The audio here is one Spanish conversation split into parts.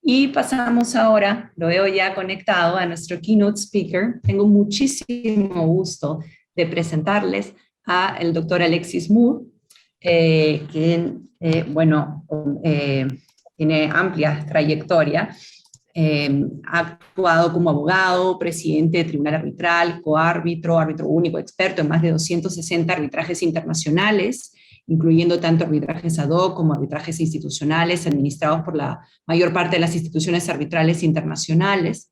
Y pasamos ahora, lo veo ya conectado a nuestro keynote speaker. Tengo muchísimo gusto de presentarles a el doctor Alexis Moore, quien, tiene amplia trayectoria. Ha actuado como abogado, presidente de tribunal arbitral, coárbitro, árbitro único, experto en más de 260 arbitrajes internacionales, incluyendo tanto arbitrajes ad hoc como arbitrajes institucionales administrados por la mayor parte de las instituciones arbitrales internacionales.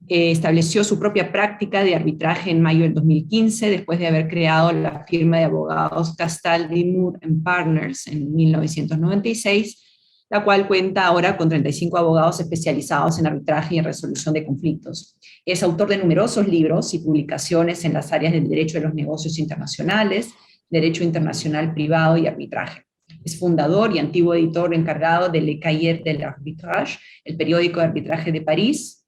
Estableció su propia práctica de arbitraje en mayo del 2015, después de haber creado la firma de abogados Castaldi, Moore Partners en 1996, la cual cuenta ahora con 35 abogados especializados en arbitraje y en resolución de conflictos. Es autor de numerosos libros y publicaciones en las áreas del derecho de los negocios internacionales, derecho internacional privado y arbitraje. Es fundador y antiguo editor encargado de Le Cahier de l'Arbitrage, el periódico de arbitraje de París.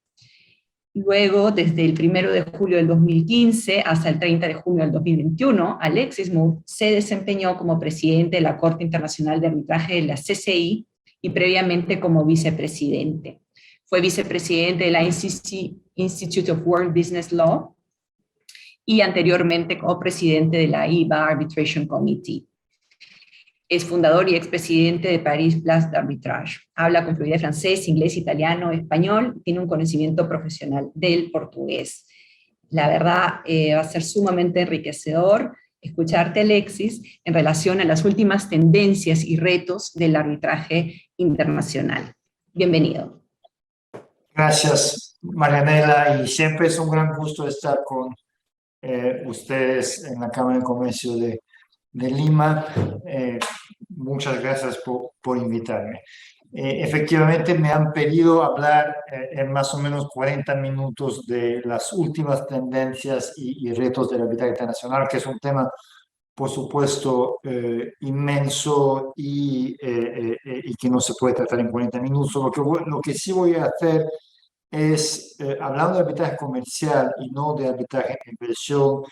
Luego, desde el 1 de julio del 2015 hasta el 30 de junio del 2021, Alexis Moore se desempeñó como presidente de la Corte Internacional de Arbitraje de la CCI y previamente como vicepresidente. Fue vicepresidente de la Institute of World Business Law y anteriormente como presidente de la IBA Arbitration Committee. Es fundador y expresidente de Paris Place d'Arbitrage. Habla con fluidez francés, inglés, italiano, español. Tiene un conocimiento profesional del portugués. La verdad, va a ser sumamente enriquecedor escucharte, Alexis, en relación a las últimas tendencias y retos del arbitraje internacional. Bienvenido. Gracias, Marianela, y siempre es un gran gusto estar con ustedes en la Cámara de Comercio de Lima. Muchas gracias por invitarme. Efectivamente, me han pedido hablar en más o menos 40 minutos de las últimas tendencias y retos del arbitraje internacional, que es un tema, por supuesto, inmenso y que no se puede tratar en 40 minutos. Lo que sí voy a hacer es, hablando de arbitraje comercial y no de arbitraje de inversión,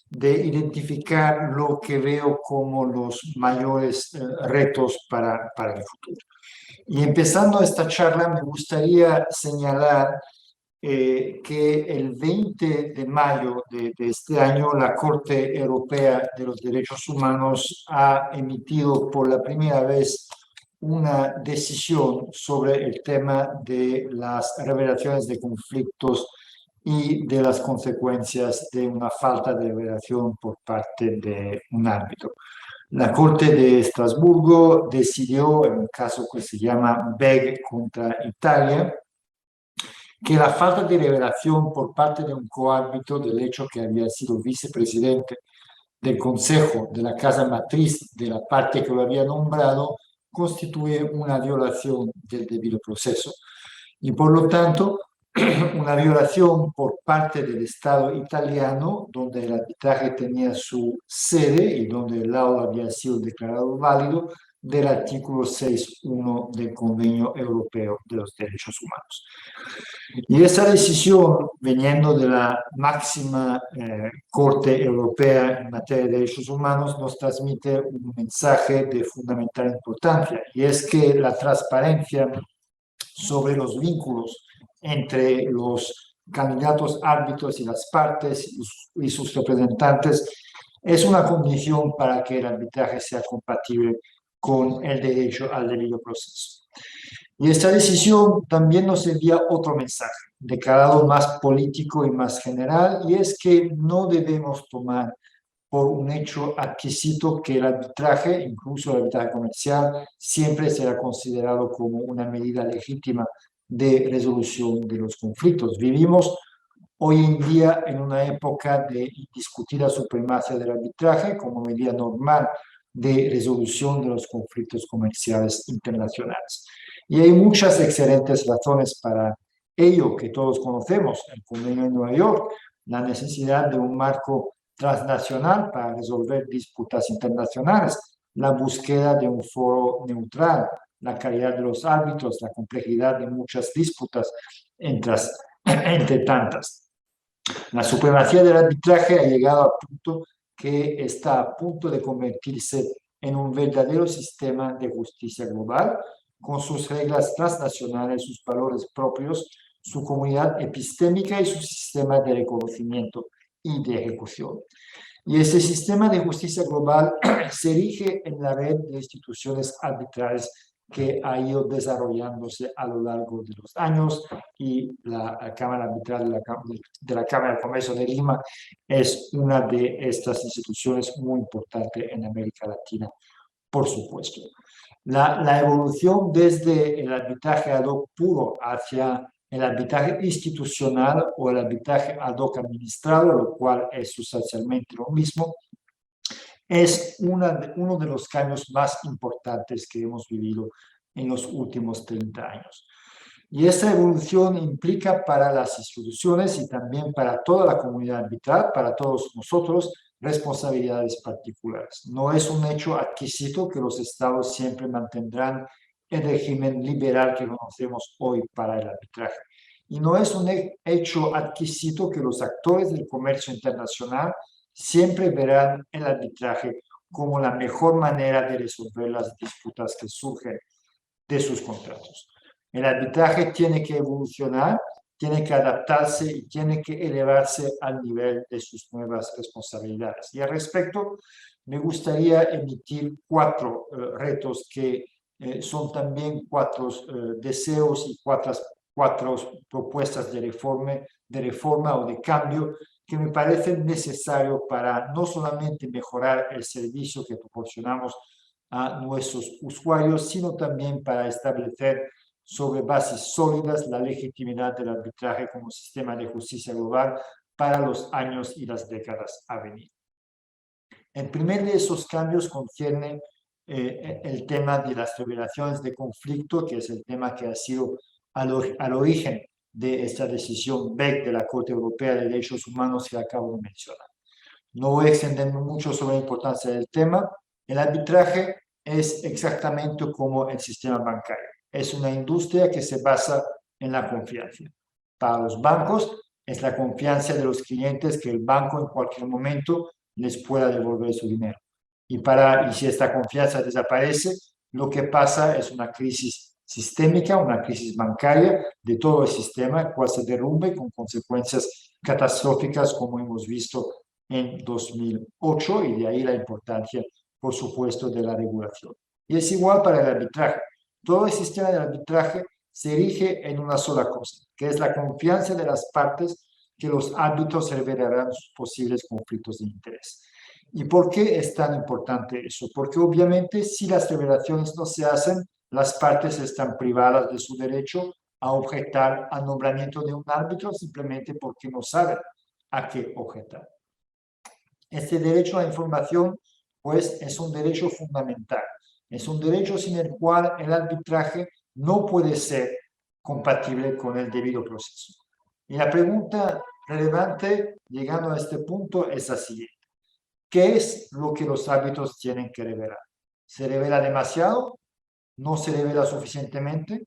de identificar lo que veo como los mayores retos para el futuro. Y empezando esta charla, me gustaría señalar que el 20 de mayo de este año, la Corte Europea de los Derechos Humanos ha emitido por la primera vez una decisión sobre el tema de las revelaciones de conflictos y de las consecuencias de una falta de revelación por parte de un árbitro. La Corte de Estrasburgo decidió, en un caso que se llama Beg contra Italia, que la falta de revelación por parte de un coárbitro del hecho que había sido vicepresidente del Consejo de la Casa Matriz de la parte que lo había nombrado constituye una violación del debido proceso y por lo tanto una violación por parte del Estado italiano, donde el arbitraje tenía su sede y donde el laudo había sido declarado válido, del artículo 6.1 del Convenio Europeo de los Derechos Humanos. Y esa decisión, viniendo de la máxima Corte Europea en materia de derechos humanos, nos transmite un mensaje de fundamental importancia, y es que la transparencia sobre los vínculos entre los candidatos árbitros y las partes y sus representantes es una condición para que el arbitraje sea compatible con el derecho al debido proceso. Y esta decisión también nos envía otro mensaje, declarado más político y más general, y es que no debemos tomar por un hecho adquisito que el arbitraje, incluso el arbitraje comercial, siempre será considerado como una medida legítima de resolución de los conflictos. Vivimos hoy en día en una época de indiscutida supremacía del arbitraje como medida normal de resolución de los conflictos comerciales internacionales. Y hay muchas excelentes razones para ello que todos conocemos: el Convenio de Nueva York, la necesidad de un marco transnacional para resolver disputas internacionales, la búsqueda de un foro neutral, la calidad de los árbitros, la complejidad de muchas disputas entre tantas. La supremacía del arbitraje ha llegado a punto que está a punto de convertirse en un verdadero sistema de justicia global, con sus reglas transnacionales, sus valores propios, su comunidad epistémica y su sistema de reconocimiento y de ejecución. Y ese sistema de justicia global se erige en la red de instituciones arbitrales que ha ido desarrollándose a lo largo de los años, y la Cámara Arbitral de la Cámara de Comercio de Lima es una de estas instituciones muy importantes en América Latina, por supuesto. La evolución desde el arbitraje ad hoc puro hacia el arbitraje institucional o el arbitraje ad hoc administrado, lo cual es sustancialmente lo mismo, es uno de los cambios más importantes que hemos vivido en los últimos 30 años. Y esa evolución implica para las instituciones y también para toda la comunidad arbitral, para todos nosotros, responsabilidades particulares. No es un hecho adquisito que los estados siempre mantendrán el régimen liberal que conocemos hoy para el arbitraje. Y no es un hecho adquisito que los actores del comercio internacional siempre verán el arbitraje como la mejor manera de resolver las disputas que surgen de sus contratos. El arbitraje tiene que evolucionar, tiene que adaptarse y tiene que elevarse al nivel de sus nuevas responsabilidades. Y al respecto, me gustaría emitir 4 retos que son también 4 deseos y 4 propuestas de reforma o de cambio que me parecen necesarios para no solamente mejorar el servicio que proporcionamos a nuestros usuarios, sino también para establecer sobre bases sólidas la legitimidad del arbitraje como sistema de justicia global para los años y las décadas a venir. El primer de esos cambios concierne el tema de las revelaciones de conflicto, que es el tema que ha sido al origen de esta decisión BEC de la Corte Europea de Derechos Humanos que acabo de mencionar. No voy a extenderme mucho sobre la importancia del tema. El arbitraje es exactamente como el sistema bancario. Es una industria que se basa en la confianza. Para los bancos es la confianza de los clientes que el banco en cualquier momento les pueda devolver su dinero. Y si esta confianza desaparece, lo que pasa es una crisis sistémica, una crisis bancaria de todo el sistema, cual se derrumbe con consecuencias catastróficas como hemos visto en 2008, y de ahí la importancia, por supuesto, de la regulación. Y es igual para el arbitraje. Todo el sistema del arbitraje se erige en una sola cosa, que es la confianza de las partes que los árbitros revelarán sus posibles conflictos de interés. ¿Y por qué es tan importante eso? Porque obviamente si las revelaciones no se hacen, las partes están privadas de su derecho a objetar al nombramiento de un árbitro simplemente porque no saben a qué objetar. Este derecho a la información, pues, es un derecho fundamental. Es un derecho sin el cual el arbitraje no puede ser compatible con el debido proceso. Y la pregunta relevante, llegando a este punto, es la siguiente. ¿Qué es lo que los árbitros tienen que revelar? ¿Se revela demasiado? ¿No se revela suficientemente?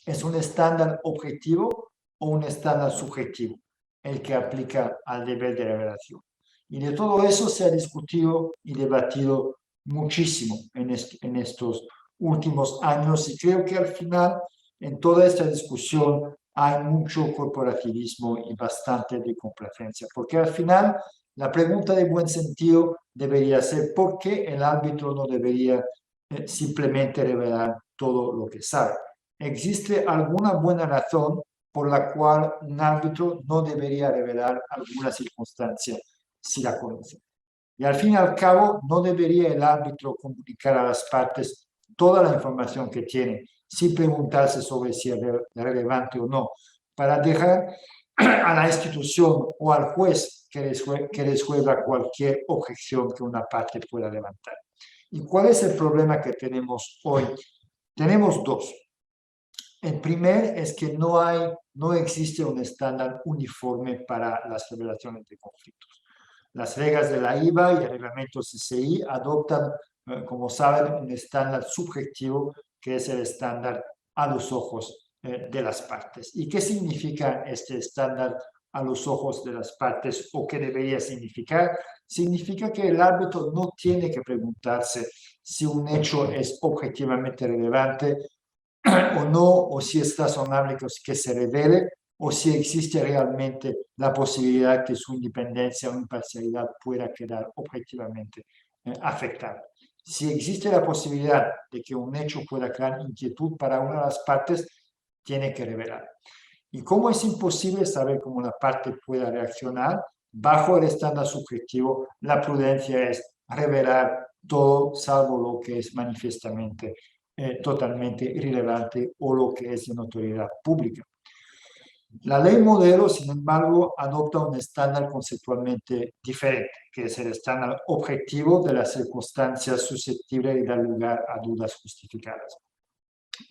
¿Es un estándar objetivo o un estándar subjetivo el que aplica al deber de revelación? Y de todo eso se ha discutido y debatido muchísimo en estos últimos años, y creo que al final en toda esta discusión hay mucho corporativismo y bastante de complacencia, porque al final la pregunta de buen sentido debería ser ¿por qué el árbitro no debería simplemente revelar todo lo que sabe? ¿Existe alguna buena razón por la cual un árbitro no debería revelar alguna circunstancia si la conoce? Y al fin y al cabo, no debería el árbitro comunicar a las partes toda la información que tiene, sin preguntarse sobre si es relevante o no, para dejar a la institución o al juez que resuelva cualquier objeción que una parte pueda levantar. ¿Y cuál es el problema que tenemos hoy? Tenemos 2. El primer es que no existe un estándar uniforme para las revelaciones de conflictos. Las reglas de la IVA y el reglamento CCI adoptan, como saben, un estándar subjetivo que es el estándar a los ojos de las partes. ¿Y qué significa este estándar a los ojos de las partes, o qué debería significar. Significa que el árbitro no tiene que preguntarse si un hecho es objetivamente relevante o no, o si es razonable que se revele, o si existe realmente la posibilidad que su independencia o imparcialidad pueda quedar objetivamente afectada. Si existe la posibilidad de que un hecho pueda crear inquietud para una de las partes, tiene que revelar. Y como es imposible saber cómo la parte pueda reaccionar, bajo el estándar subjetivo, la prudencia es revelar todo salvo lo que es manifiestamente totalmente irrelevante o lo que es de notoriedad pública. La ley modelo, sin embargo, adopta un estándar conceptualmente diferente, que es el estándar objetivo de las circunstancias susceptibles de dar lugar a dudas justificadas.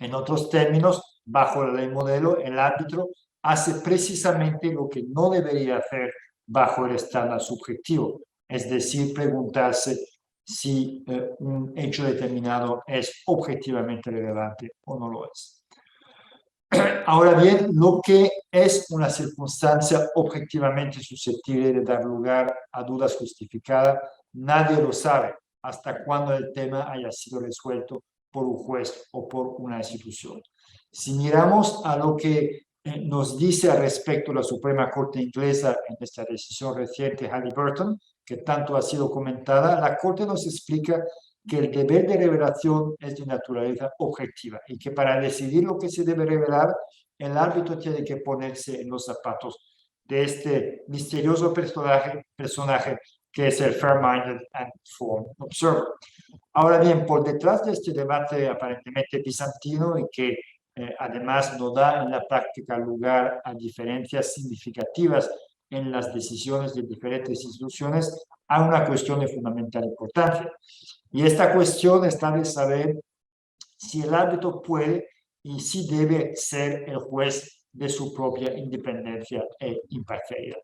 En otros términos, bajo la ley modelo, el árbitro hace precisamente lo que no debería hacer bajo el estándar subjetivo, es decir, preguntarse si un hecho determinado es objetivamente relevante o no lo es. Ahora bien, lo que es una circunstancia objetivamente susceptible de dar lugar a dudas justificadas, nadie lo sabe hasta cuando el tema haya sido resuelto por un juez o por una institución. Si miramos a lo que nos dice al respecto la Suprema Corte inglesa en esta decisión reciente, Halliburton, que tanto ha sido comentada, la Corte nos explica que el deber de revelación es de naturaleza objetiva y que para decidir lo que se debe revelar, el árbitro tiene que ponerse en los zapatos de este misterioso personaje que es el fair-minded and informed observer. Ahora bien, por detrás de este debate aparentemente bizantino y que además no da en la práctica lugar a diferencias significativas en las decisiones de diferentes instituciones, hay una cuestión de fundamental importancia. Y esta cuestión está de saber si el árbitro puede y si debe ser el juez de su propia independencia e imparcialidad.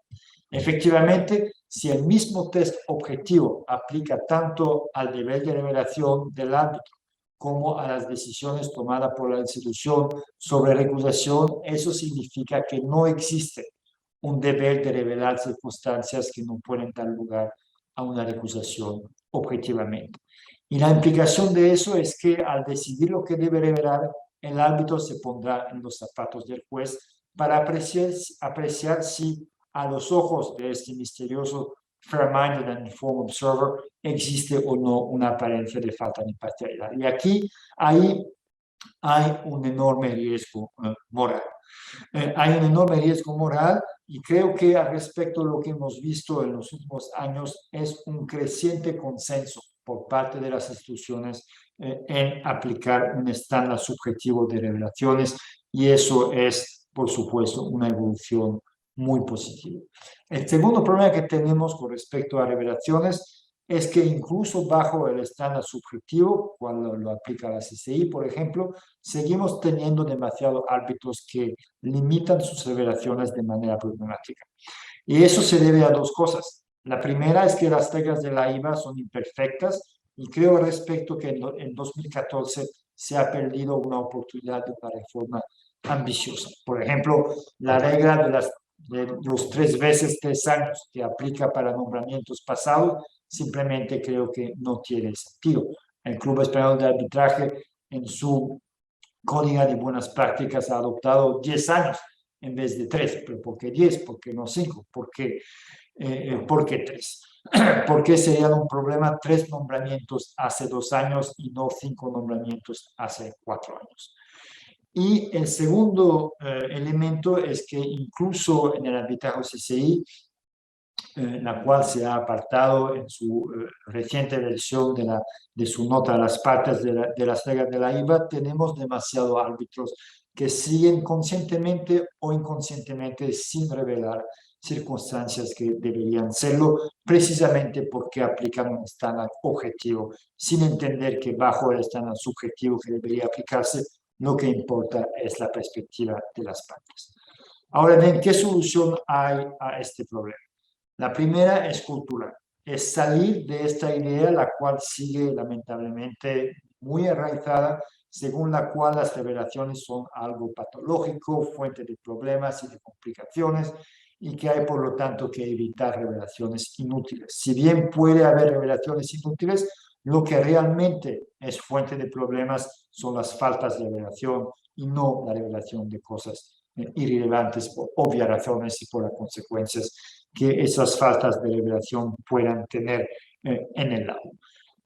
Efectivamente, si el mismo test objetivo aplica tanto al deber de revelación del árbitro como a las decisiones tomadas por la institución sobre recusación, eso significa que no existe un deber de revelar circunstancias que no pueden dar lugar a una recusación objetivamente. Y la implicación de eso es que al decidir lo que debe revelar, el árbitro se pondrá en los zapatos del juez para apreciar si a los ojos de este misterioso fair-minded and informed observer existe o no una apariencia de falta de imparcialidad. Y aquí hay un enorme riesgo moral. Hay un enorme riesgo moral y creo que al respecto de lo que hemos visto en los últimos años es un creciente consenso por parte de las instituciones en aplicar un estándar subjetivo de revelaciones y eso es, por supuesto, una evolución muy positiva. El segundo problema que tenemos con respecto a revelaciones es que incluso bajo el estándar subjetivo, cuando lo aplica la CCI, por ejemplo, seguimos teniendo demasiados árbitros que limitan sus revelaciones de manera problemática. Y eso se debe a dos cosas. La primera es que las reglas de la IVA son imperfectas y creo al respecto que en 2014 se ha perdido una oportunidad de una reforma ambiciosa. Por ejemplo, la regla de los 3 veces 3 años que aplica para nombramientos pasados simplemente creo que no tiene sentido. El Club Español de Arbitraje en su Código de Buenas Prácticas ha adoptado 10 años en vez de 3. ¿Pero por qué 10? ¿Por qué no 5? ¿Por qué 3? ¿Por qué sería un problema 3 nombramientos hace 2 años y no 5 nombramientos hace 4 años? Y el segundo elemento es que incluso en el arbitraje CCI, la cual se ha apartado en su reciente versión de su nota a las partes de las reglas de la IVA, tenemos demasiados árbitros que siguen conscientemente o inconscientemente sin revelar circunstancias que deberían serlo, precisamente porque aplican un estándar objetivo, sin entender que bajo el estándar subjetivo que debería aplicarse, lo que importa es la perspectiva de las partes. Ahora bien, ¿qué solución hay a este problema? La primera es cultural, es salir de esta idea, la cual sigue lamentablemente muy arraigada, según la cual las revelaciones son algo patológico, fuente de problemas y de complicaciones, y que hay por lo tanto que evitar revelaciones inútiles. Si bien puede haber revelaciones inútiles, lo que realmente es fuente de problemas son las faltas de revelación y no la revelación de cosas irrelevantes por obvias razones y por las consecuencias que esas faltas de revelación puedan tener en el lado.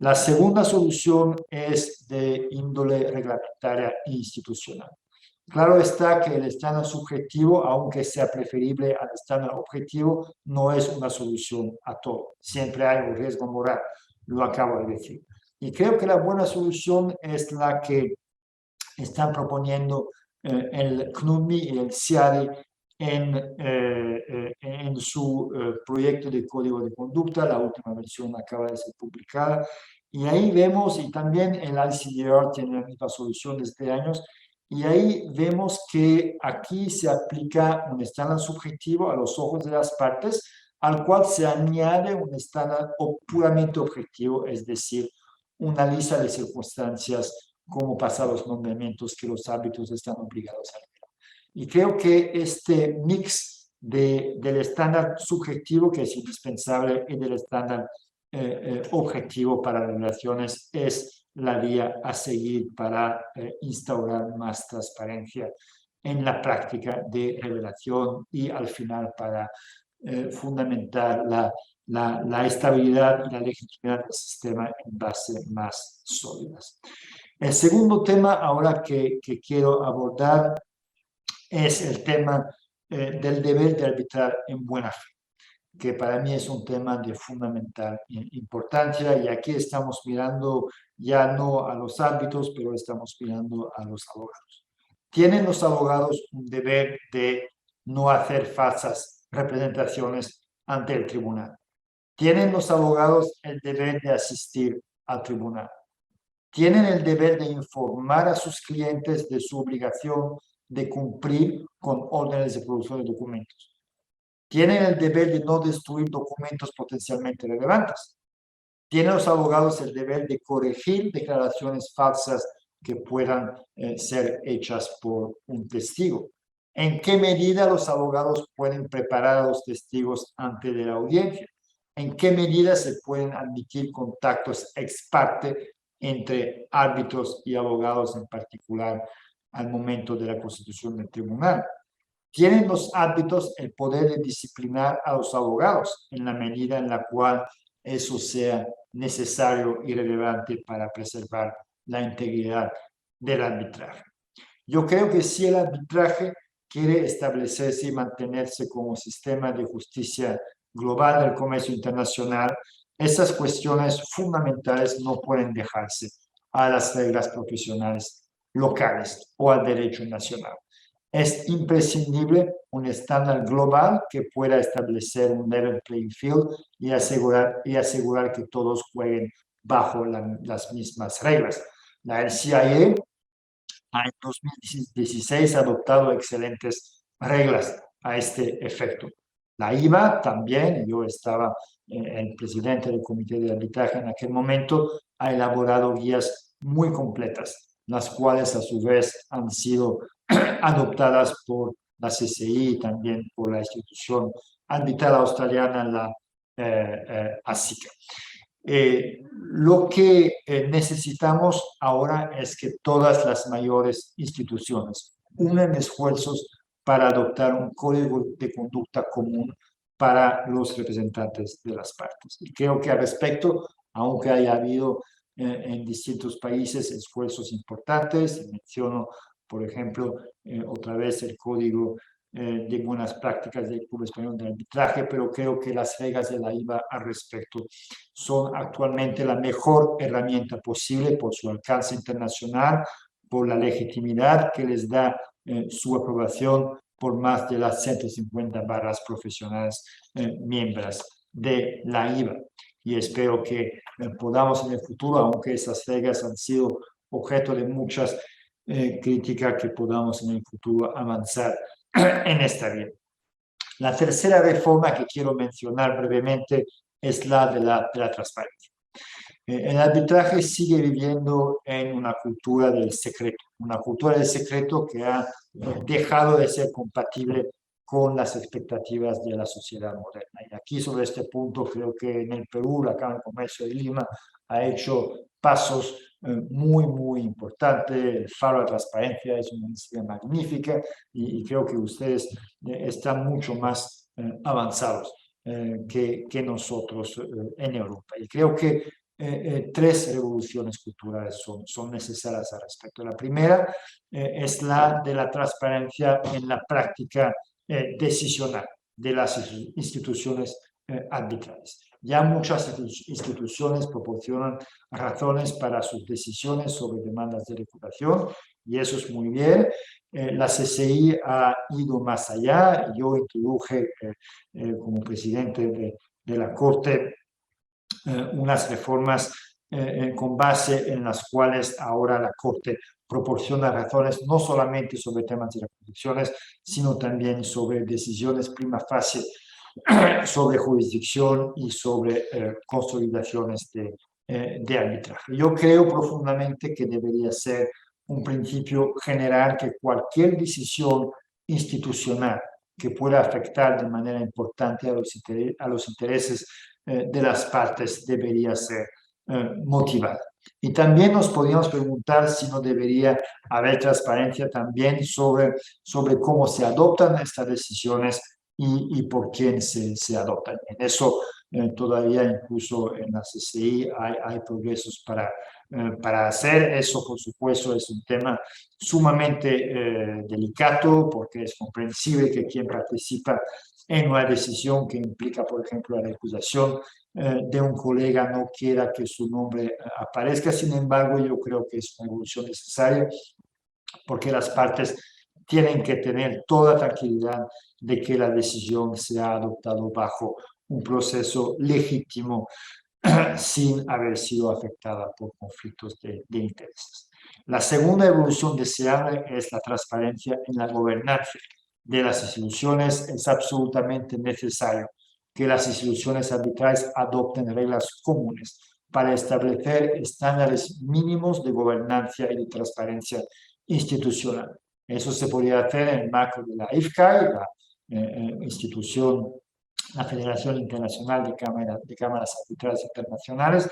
La segunda solución es de índole reglamentaria e institucional. Claro está que el estándar subjetivo, aunque sea preferible al estándar objetivo, no es una solución a todo. Siempre hay un riesgo moral, lo acabo de decir. Y creo que la buena solución es la que están proponiendo el CNUMI y el CIADI en su proyecto de código de conducta. La última versión acaba de ser publicada. Y ahí vemos, y también el ICDR tiene la misma solución desde años, y ahí vemos que aquí se aplica un estándar subjetivo a los ojos de las partes, al cual se añade un estándar puramente objetivo, es decir, una lista de circunstancias como pasados nombramientos que los árbitros están obligados a revelar. Y creo que este mix del estándar subjetivo, que es indispensable, y del estándar objetivo para las relaciones es la vía a seguir para instaurar más transparencia en la práctica de revelación y al final para fundamentar la estabilidad y la legitimidad del sistema en bases más sólidas. El segundo tema ahora que quiero abordar es el tema del deber de arbitrar en buena fe, que para mí es un tema de fundamental importancia, y aquí estamos mirando ya no a los árbitros, pero estamos mirando a los abogados. ¿Tienen los abogados un deber de no hacer falsas representaciones ante el tribunal? ¿Tienen los abogados el deber de asistir al tribunal? ¿Tienen el deber de informar a sus clientes de su obligación de cumplir con órdenes de producción de documentos? ¿Tienen el deber de no destruir documentos potencialmente relevantes? ¿Tienen los abogados el deber de corregir declaraciones falsas que puedan ser hechas por un testigo? ¿En qué medida los abogados pueden preparar a los testigos antes de la audiencia? ¿En qué medida se pueden admitir contactos ex parte entre árbitros y abogados en particular al momento de la constitución del tribunal? ¿Tienen los árbitros el poder de disciplinar a los abogados en la medida en la cual eso sea necesario y relevante para preservar la integridad del arbitraje? Yo creo que si el arbitraje quiere establecerse y mantenerse como sistema de justicia global del comercio internacional, esas cuestiones fundamentales no pueden dejarse a las reglas profesionales locales o al derecho nacional. Es imprescindible un estándar global que pueda establecer un level playing field y asegurar que todos jueguen bajo las mismas reglas. La NCIA en 2016 ha adoptado excelentes reglas a este efecto. La IVA también, yo estaba el presidente del comité de arbitraje en aquel momento, ha elaborado guías muy completas, las cuales a su vez han sido adoptadas por la CCI y también por la institución arbitral australiana, la ASICA. Lo que necesitamos ahora es que todas las mayores instituciones unan esfuerzos para adoptar un código de conducta común para los representantes de las partes. Y creo que al respecto, aunque haya habido en distintos países esfuerzos importantes, menciono, por ejemplo, otra vez el código de buenas prácticas del Club Español de Arbitraje, pero creo que las reglas de la IVA al respecto son actualmente la mejor herramienta posible por su alcance internacional, por la legitimidad que les da su aprobación por más de las 150 barras profesionales miembros de la IVA. Y espero que podamos en el futuro, aunque esas reglas han sido objeto de muchas críticas, que podamos en el futuro avanzar en esta vía. La tercera reforma que quiero mencionar brevemente es la de la transparencia. El arbitraje sigue viviendo en una cultura del secreto que ha dejado de ser compatible con las expectativas de la sociedad moderna. Y aquí sobre este punto creo que en el Perú la Cámara de Comercio de Lima ha hecho pasos muy importantes. El Faro de Transparencia es una iniciativa magnífica y creo que ustedes están mucho más avanzados que nosotros en Europa. Y creo que tres revoluciones culturales son necesarias al respecto. La primera es la de la transparencia en la práctica decisional de las instituciones arbitrales. Ya muchas instituciones proporcionan razones para sus decisiones sobre demandas de reputación y eso es muy bien. La CCI ha ido más allá. Yo introduje como presidente de la Corte unas reformas con base en las cuales ahora la Corte proporciona razones no solamente sobre temas de reputaciones, sino también sobre decisiones prima facie sobre jurisdicción y sobre consolidaciones de arbitraje. Yo creo profundamente que debería ser un principio general que cualquier decisión institucional que pueda afectar de manera importante a los intereses de las partes debería ser motivada. Y también nos podríamos preguntar si no debería haber transparencia también sobre cómo se adoptan estas decisiones y por quién se adoptan. En eso todavía incluso en la CCI hay progresos para hacer. Eso, por supuesto, es un tema sumamente delicado porque es comprensible que quien participa en una decisión que implica, por ejemplo, la recusación de un colega no quiera que su nombre aparezca. Sin embargo, yo creo que es una evolución necesaria porque las partes tienen que tener toda tranquilidad de que la decisión se ha adoptado bajo un proceso legítimo sin haber sido afectada por conflictos de intereses. La segunda evolución deseable es la transparencia en la gobernanza de las instituciones. Es absolutamente necesario que las instituciones arbitrales adopten reglas comunes para establecer estándares mínimos de gobernanza y de transparencia institucional. Eso se podría hacer en el marco de la IFCAI, la Federación Internacional de Cámaras Arbitrales Internacionales,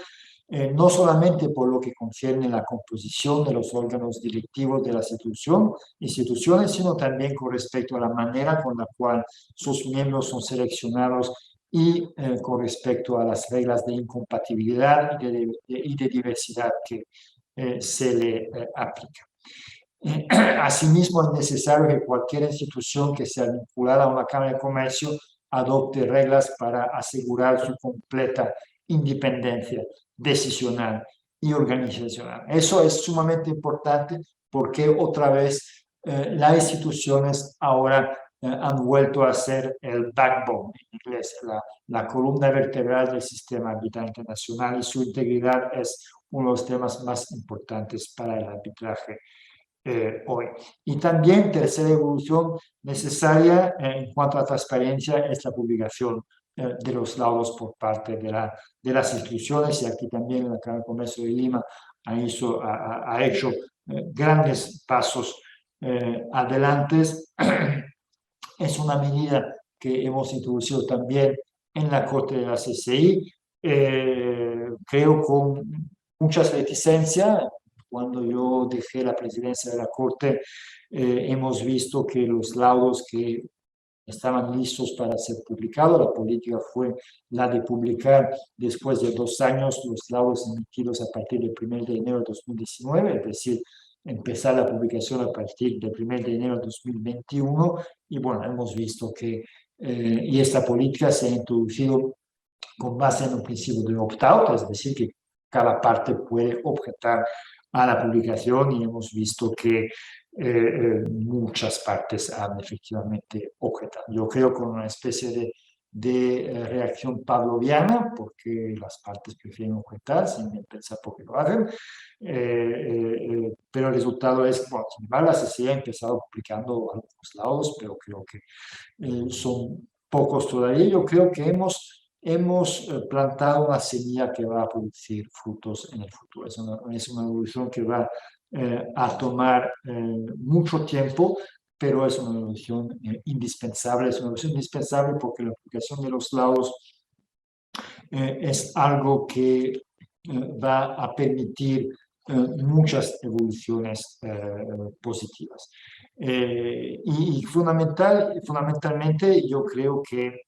no solamente por lo que concierne la composición de los órganos directivos de las instituciones, sino también con respecto a la manera con la cual sus miembros son seleccionados y con respecto a las reglas de incompatibilidad y de diversidad que se le aplican. Asimismo, es necesario que cualquier institución que sea vinculada a una Cámara de Comercio adopte reglas para asegurar su completa independencia decisional y organizacional. Eso es sumamente importante porque otra vez las instituciones ahora han vuelto a ser el backbone, en inglés, la columna vertebral del sistema arbitral internacional, y su integridad es uno de los temas más importantes para el arbitraje hoy. Y también, tercera evolución necesaria en cuanto a transparencia es la publicación de los laudos por parte de las instituciones, y aquí también la Cámara de Comercio de Lima ha hecho grandes pasos adelante. Es una medida que hemos introducido también en la Corte de la CCI, creo con muchas reticencias. Cuando yo dejé la presidencia de la Corte, hemos visto que los laudos que estaban listos para ser publicados, la política fue la de publicar después de 2 años los laudos emitidos a partir del 1 de enero de 2019, es decir, empezar la publicación a partir del 1 de enero de 2021. Y bueno, hemos visto que y esta política se ha introducido con base en un principio de opt-out, es decir, que cada parte puede objetar a la publicación, y hemos visto que muchas partes han efectivamente objetado. Yo creo con una especie de reacción pavloviana, porque las partes prefieren objetar sin pensar por qué lo hacen, pero el resultado es, bueno, sin embargo, la CCI ha empezado publicando algunos laudos, pero creo que son pocos todavía. Yo creo que hemos plantado una semilla que va a producir frutos en el futuro. Es una evolución que va a tomar mucho tiempo, pero es una evolución indispensable. Es una evolución indispensable porque la aplicación de los laudos es algo que va a permitir muchas evoluciones positivas. Y fundamentalmente yo creo que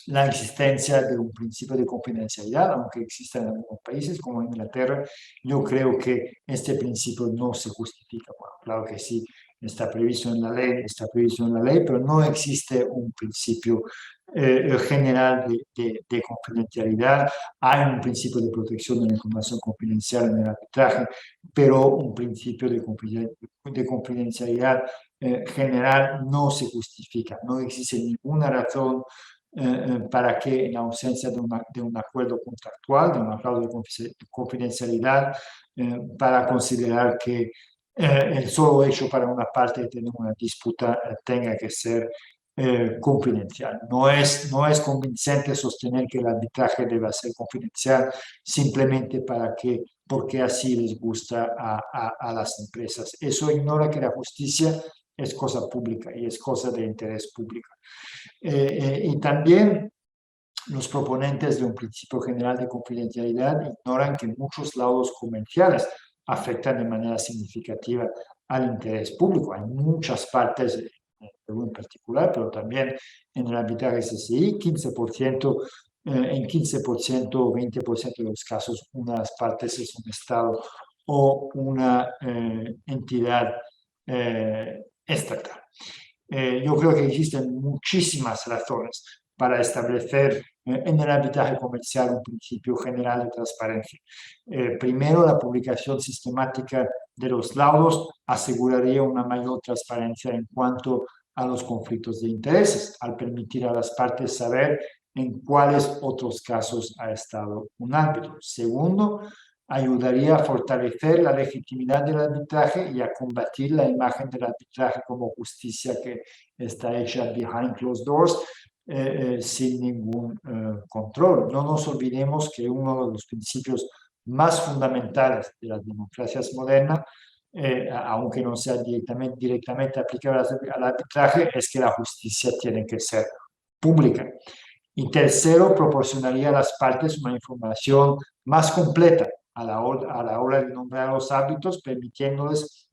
la existencia de un principio de confidencialidad, aunque exista en algunos países como Inglaterra, yo creo que este principio no se justifica. Bueno, claro que sí, está previsto en la ley, pero no existe un principio general de confidencialidad. Hay un principio de protección de la información confidencial en el arbitraje, pero un principio de confidencialidad general no se justifica. No existe ninguna razón para que en ausencia de un acuerdo contractual, de un acuerdo de confidencialidad, para considerar que el solo hecho para una parte de tener una disputa tenga que ser confidencial. No es convincente sostener que el arbitraje debe ser confidencial simplemente porque así les gusta a las empresas. Eso ignora que la justicia es cosa pública y es cosa de interés público. Y también los proponentes de un principio general de confidencialidad ignoran que muchos laudos comerciales afectan de manera significativa al interés público. Hay muchas partes, en Perú en particular, pero también en el arbitraje CCI, 15%, en 15% o 20% de los casos, una de las partes es un Estado o una entidad estatal. Yo creo que existen muchísimas razones para establecer en el arbitraje comercial un principio general de transparencia. Primero, la publicación sistemática de los laudos aseguraría una mayor transparencia en cuanto a los conflictos de intereses, al permitir a las partes saber en cuáles otros casos ha estado un árbitro. Segundo, ayudaría a fortalecer la legitimidad del arbitraje y a combatir la imagen del arbitraje como justicia que está hecha behind closed doors, sin ningún control. No nos olvidemos que uno de los principios más fundamentales de las democracias modernas, aunque no sea directamente aplicable al arbitraje, es que la justicia tiene que ser pública. Y tercero, proporcionaría a las partes una información más completa a la hora de nombrar a los árbitros, permitiéndoles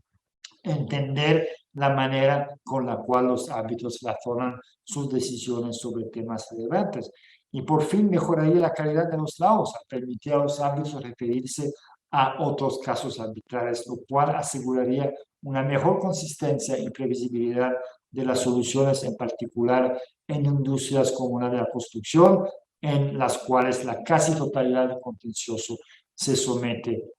entender la manera con la cual los árbitros razonan sus decisiones sobre temas relevantes. Y por fin mejoraría la calidad de los laudos, al permitir a los árbitros referirse a otros casos arbitrales, lo cual aseguraría una mejor consistencia y previsibilidad de las soluciones, en particular en industrias como la de la construcción, en las cuales la casi totalidad del contencioso se somete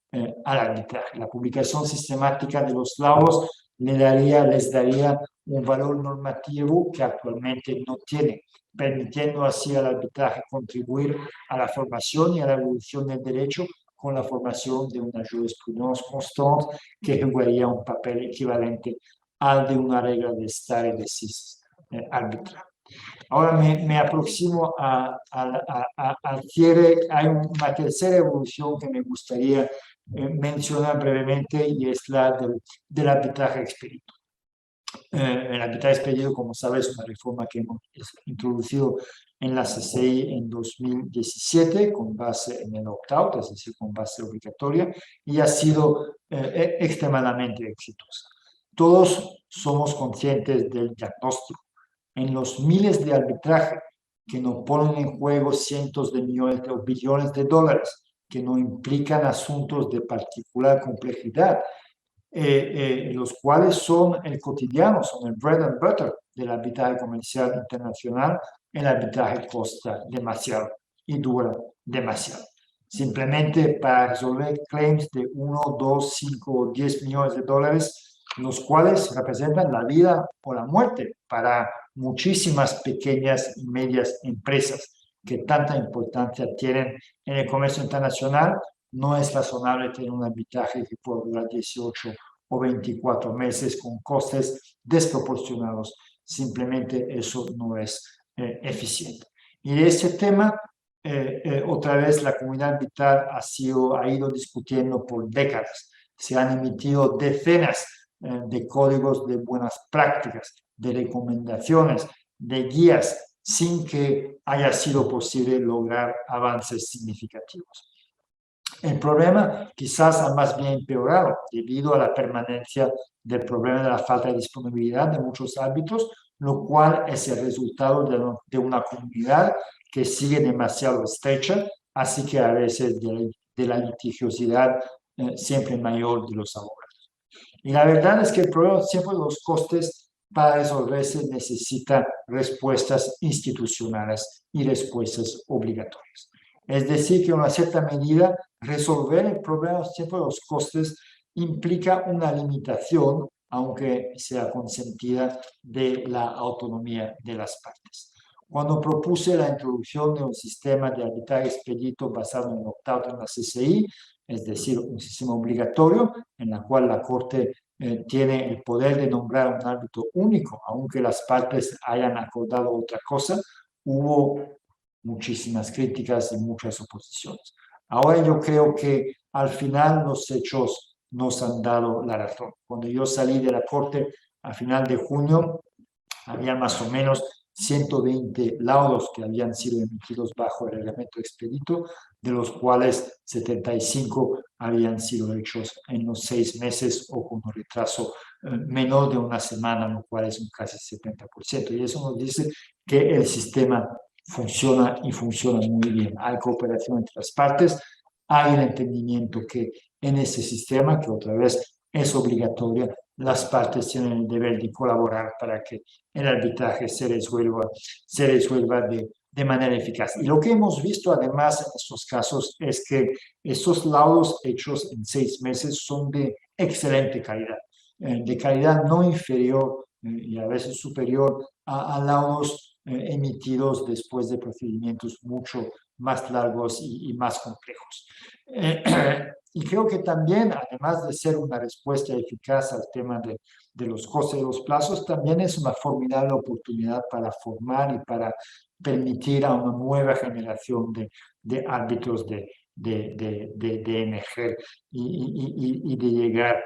al arbitraje. La publicación sistemática de los laudos les daría un valor normativo que actualmente no tiene, permitiendo así al arbitraje contribuir a la formación y a la evolución del derecho con la formación de una jurisprudencia constante que jugaría un papel equivalente al de una regla de stare decisis arbitral. Ahora me aproximo al cierre. Hay una tercera evolución que me gustaría mencionar brevemente y es la del arbitraje expedito. El arbitraje expedito, como sabes, es una reforma que hemos introducido en la CCI en 2017 con base en el opt-out, es decir, con base obligatoria, y ha sido extremadamente exitosa. Todos somos conscientes del diagnóstico. En los miles de arbitraje que no ponen en juego cientos de millones o billones de dólares, que no implican asuntos de particular complejidad, los cuales son el cotidiano, son el bread and butter del arbitraje comercial internacional. El arbitraje cuesta demasiado y dura demasiado. Simplemente para resolver claims de 1, 2, 5 o 10 millones de dólares, los cuales representan la vida o la muerte para muchísimas pequeñas y medias empresas que tanta importancia tienen en el comercio internacional, no es razonable tener un arbitraje que pueda durar 18 o 24 meses con costes desproporcionados. Simplemente eso no es eficiente. Y de este tema, otra vez la comunidad arbitral ha ido discutiendo por décadas. Se han emitido decenas de códigos de buenas prácticas, de recomendaciones, de guías, sin que haya sido posible lograr avances significativos. El problema quizás ha más bien empeorado debido a la permanencia del problema de la falta de disponibilidad de muchos árbitros, lo cual es el resultado de una comunidad que sigue demasiado estrecha, así que a veces de la litigiosidad siempre mayor de los abogados. Y la verdad es que el problema siempre de los costes para resolverse necesita respuestas institucionales y respuestas obligatorias. Es decir, que en una cierta medida resolver el problema siempre de los costes implica una limitación, aunque sea consentida, de la autonomía de las partes. Cuando propuse la introducción de un sistema de arbitraje expedito basado en el opt-out en la CCI, es decir, un sistema obligatorio en el cual la Corte tiene el poder de nombrar un árbitro único, aunque las partes hayan acordado otra cosa, hubo muchísimas críticas y muchas oposiciones. Ahora yo creo que al final los hechos nos han dado la razón. Cuando yo salí de la Corte a final de junio, había más o menos 120 laudos que habían sido emitidos bajo el reglamento expedito, de los cuales 75 habían sido hechos en los 6 meses o con un retraso menor de una semana, lo cual es un casi 70%. Y eso nos dice que el sistema funciona y funciona muy bien. Hay cooperación entre las partes, hay el entendimiento que en ese sistema, que otra vez es obligatorio, las partes tienen el deber de colaborar para que el arbitraje se resuelva de manera eficaz. Y lo que hemos visto además en estos casos es que estos laudos hechos en 6 meses son de excelente calidad, de calidad no inferior y a veces superior a laudos emitidos después de procedimientos mucho más largos y más complejos. Y creo que también, además de ser una respuesta eficaz al tema de los costes de los plazos, también es una formidable oportunidad para formar y para permitir a una nueva generación de árbitros de emerger y de llegar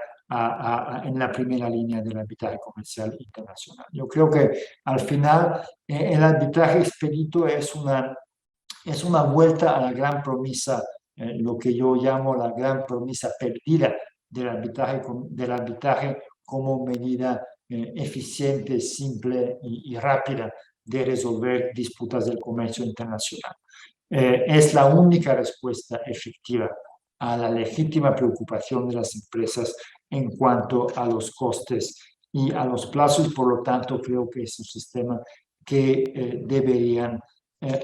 en la primera línea del arbitraje comercial internacional. Yo creo que al final el arbitraje expedito es una vuelta a la gran promesa, lo que yo llamo la gran promesa perdida del arbitraje como medida eficiente, simple y rápida de resolver disputas del comercio internacional. Es la única respuesta efectiva a la legítima preocupación de las empresas en cuanto a los costes y a los plazos, y por lo tanto creo que es un sistema que deberían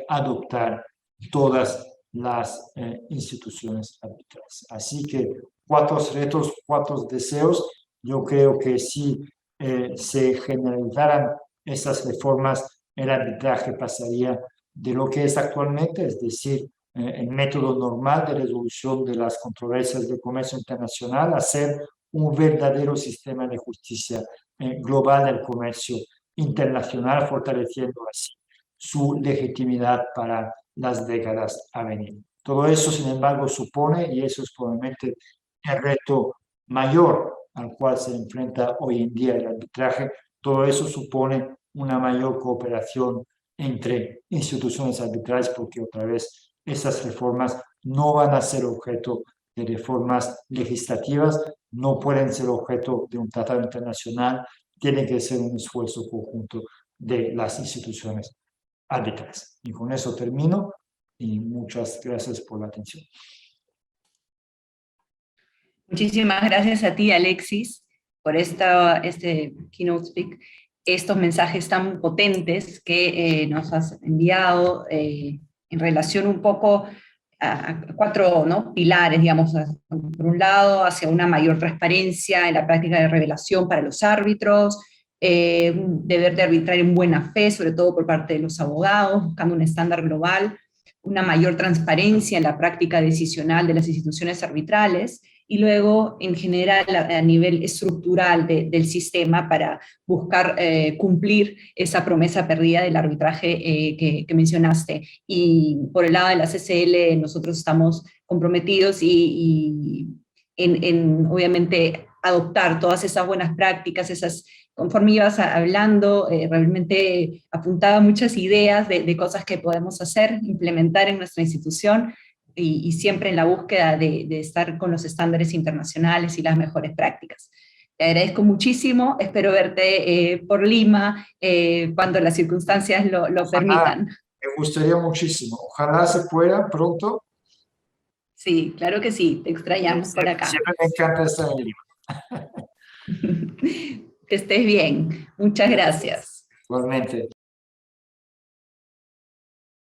adoptar todas las instituciones arbitrales. Así que 4 retos, 4 deseos. Yo creo que si se generalizaran esas reformas, el arbitraje pasaría de lo que es actualmente, es decir, el método normal de resolución de las controversias del comercio internacional, a ser un verdadero sistema de justicia global del comercio internacional, fortaleciendo así su legitimidad para las décadas a venir. Todo eso, sin embargo, supone, y eso es probablemente el reto mayor al cual se enfrenta hoy en día el arbitraje, todo eso supone una mayor cooperación entre instituciones arbitrales, porque otra vez esas reformas no van a ser objeto de reformas legislativas, no pueden ser objeto de un tratado internacional, tiene que ser un esfuerzo conjunto de las instituciones arbitrales. Y con eso termino y muchas gracias por la atención. Muchísimas gracias a ti, Alexis, por este keynote speak, estos mensajes tan potentes que nos has enviado en relación un poco a 4, ¿no?, pilares, digamos, por un lado, hacia una mayor transparencia en la práctica de revelación para los árbitros, un deber de arbitrar en buena fe, sobre todo por parte de los abogados, buscando un estándar global, una mayor transparencia en la práctica decisional de las instituciones arbitrales, y luego, en general, a nivel estructural del sistema para buscar cumplir esa promesa perdida del arbitraje que mencionaste. Y por el lado de la CCL, nosotros estamos comprometidos y en obviamente, adoptar todas esas buenas prácticas, conforme ibas hablando, realmente apuntaba muchas ideas de cosas que podemos hacer, implementar en nuestra institución, y siempre en la búsqueda de estar con los estándares internacionales y las mejores prácticas. Te agradezco muchísimo, espero verte por Lima cuando las circunstancias lo permitan. Me gustaría muchísimo. Ojalá se pueda pronto. Sí, claro que sí, te extrañamos por acá. Siempre me encanta estar en Lima. Que estés bien. Muchas gracias. Igualmente.